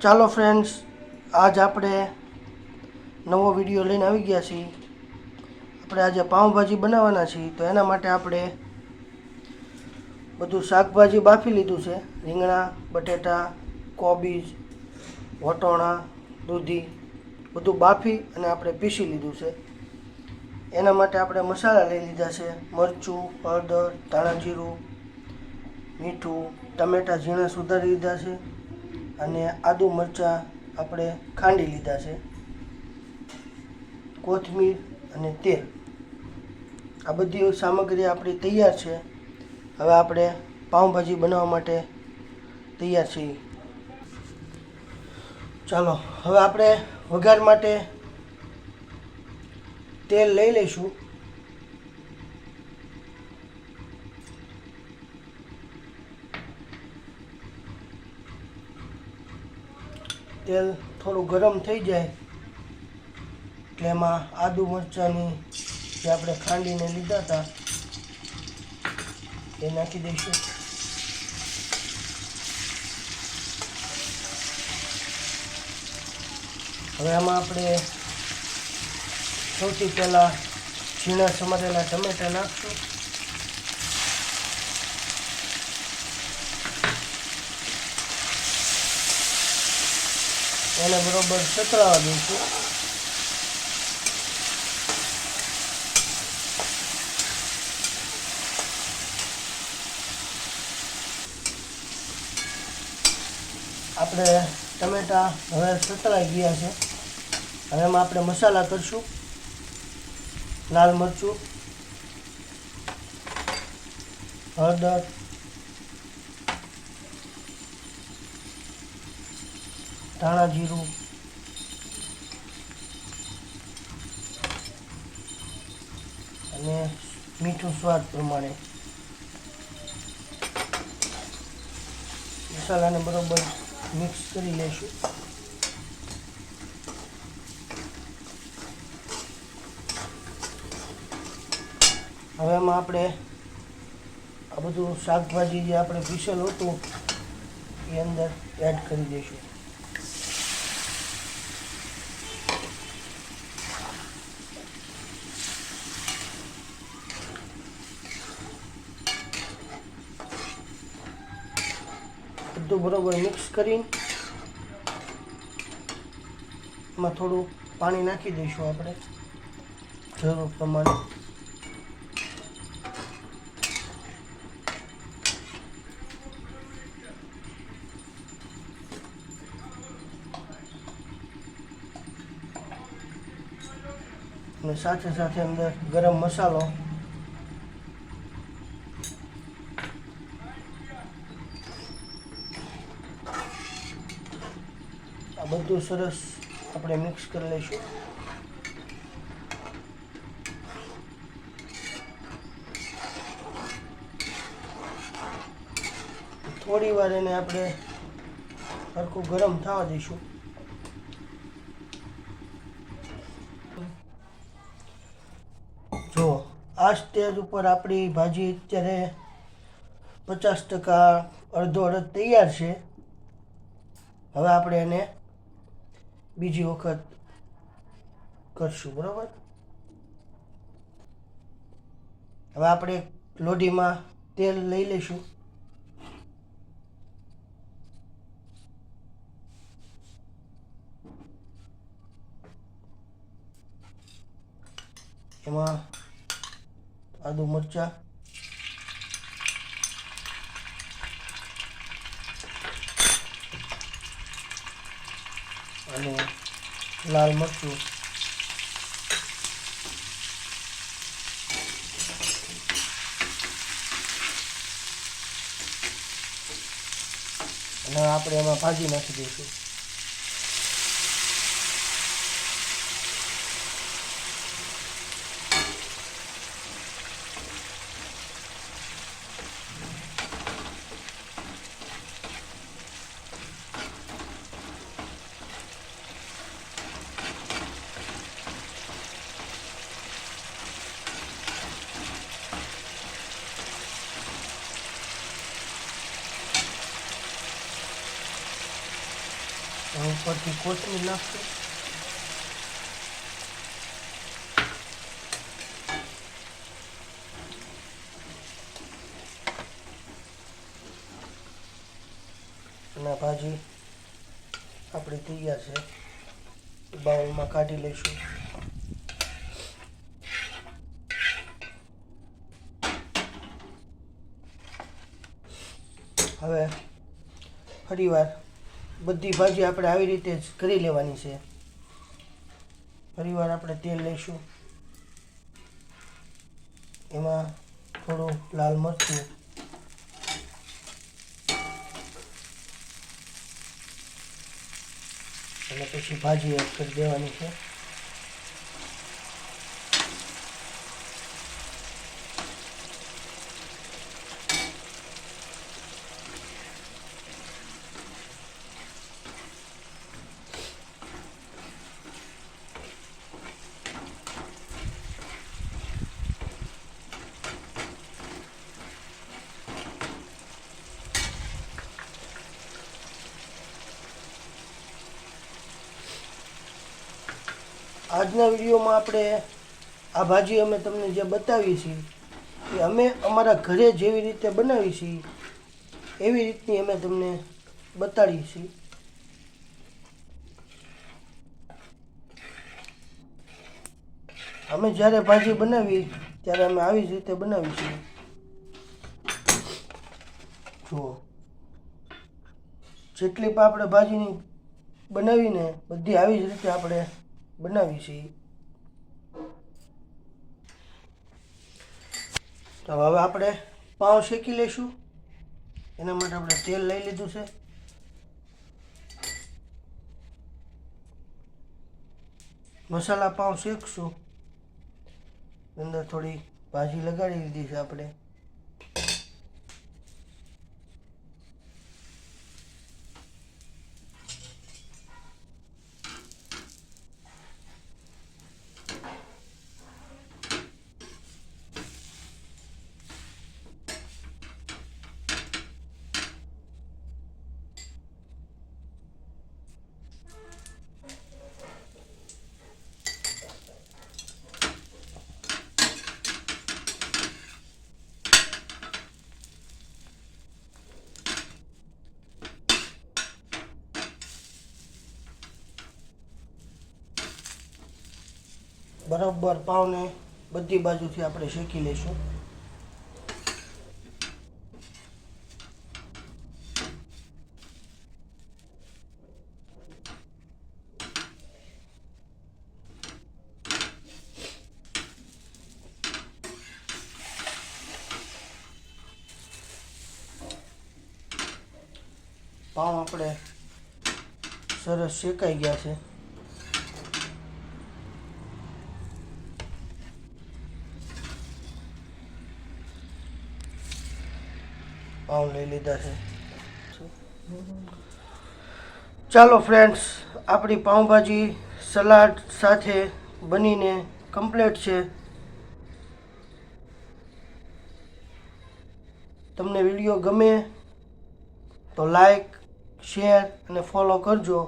ચાલો ફ્રેન્ડ્સ, આજ આપણે નવો વિડીયો લઈને આવી ગયા છીએ. આપણે આજે પાઉંભાજી બનાવવાના છીએ, તો એના માટે આપણે બધું શાકભાજી બાફી લીધું છે. રીંગણા, બટેટા, કોબીજ, વટોણા, દૂધી બધું બાફી અને આપણે પીસી લીધું છે. એના માટે આપણે મસાલા લઈ લીધા છે: મરચું, હળદર, ધાણા જીરું, મીઠું, ટમેટાં ઝીણા સુધારી લીધા છે અને આદુ મરચાં આપણે ખાંડી લીધા છે, કોથમીર અને તેલ. આ બધી સામગ્રી આપણી તૈયાર છે. હવે આપણે પાઉંભાજી બનાવવા માટે તૈયાર છીએ. ચાલો હવે આપણે વઘાર માટે તેલ લઈ લઈશું. તેલ થોડું ગરમ થઈ જાય એટલે એમાં આદુ મરચાંની જે આપણે ખાંડીને લીધા હતા એ નાખી દઈશું. હવે આમાં આપણે સૌથી પહેલાં ઝીણા સમારેલા ટમેટાં નાખશું. એને બરોબર સતરાવા દઈશું. આપણે ટમેટા હવે સતરાઈ ગયા છે. હવે એમાં આપણે મસાલા કરશું: લાલ મરચું, હળદર, ધાણા જીરું, અને મીઠું સ્વાદ પ્રમાણે. મસાલાને બરોબર મિક્સ કરી લઈશું. હવે એમાં આપણે આ બધું શાકભાજી જે આપણે પીસેલું હતું એ અંદર એડ કરી દઈશું. બધું બરોબર મિક્સ કરીને એમાં થોડું પાણી નાખી દઈશું આપણે જરૂર પ્રમાણે. અને સાથે સાથે અંદર ગરમ મસાલો, આ બધું સરસ આપણે મિક્સ કરી લઈશું. થોડી વાર એને આપણે સરખું ગરમ થવા દઈશું. જો આ સ્ટેજ ઉપર આપણી ભાજી અત્યારે 50% અડધો અડધ તૈયાર છે. હવે આપણે એને બીજી વખત કરશું, બરાબર? હવે આપણે લોઢીમાં તેલ લઈ લઈશું. એમાં આદુ મરચાં, અને લાલ મરચું, અને આપણે એમાં ભાજી નાખી દઈશું. હું ઉપરથી કોથમીર નાખશું. અને ભાજી આપણી તૈયાર છે. બાઉલમાં કાઢી લઈશું. હવે ફરીવાર બધી ભાજી આપણે આવી રીતે જ કરી લેવાની છે. ફરીવાર આપણે તેલ લઈશું. એમાં થોડું લાલ મરચું, અને પછી ભાજી એડ કરી દેવાની છે. આજના વિડીયોમાં આપણે આ ભાજી અમે તમને જે બતાવી છે એ અમે અમારા ઘરે જેવી રીતે બનાવી છીએ એવી રીતની અમે તમને બતાડી છીએ. અમે જ્યારે ભાજી બનાવી ત્યારે અમે આવી જ રીતે બનાવી છીએ. જુઓ, જેટલી પણ આપણે ભાજીની બનાવીને બધી આવી જ રીતે આપણે બનાવી છીએ. તો હવે આપણે પાઉં શેકી લઈશું. એના માટે આપણે તેલ લઈ લીધું છે. મસાલા પાઉં શેકશું. અંદર થોડી ભાજી લગાડી લીધી છે આપણે. બરાબર પાવને બધી બાજુથી આપણે શેકી લઈશું. પાઉં આપણે સરસ શેકાઈ ગયા છે. પાઉં લઈ લીધા છે. ચાલો ફ્રેન્ડ્સ, આપણી પાઉંભાજી સલાડ સાથે બનીને કમ્પ્લીટ છે. તમને વિડીયો ગમે તો લાઈક, શેર અને ફોલો કરજો.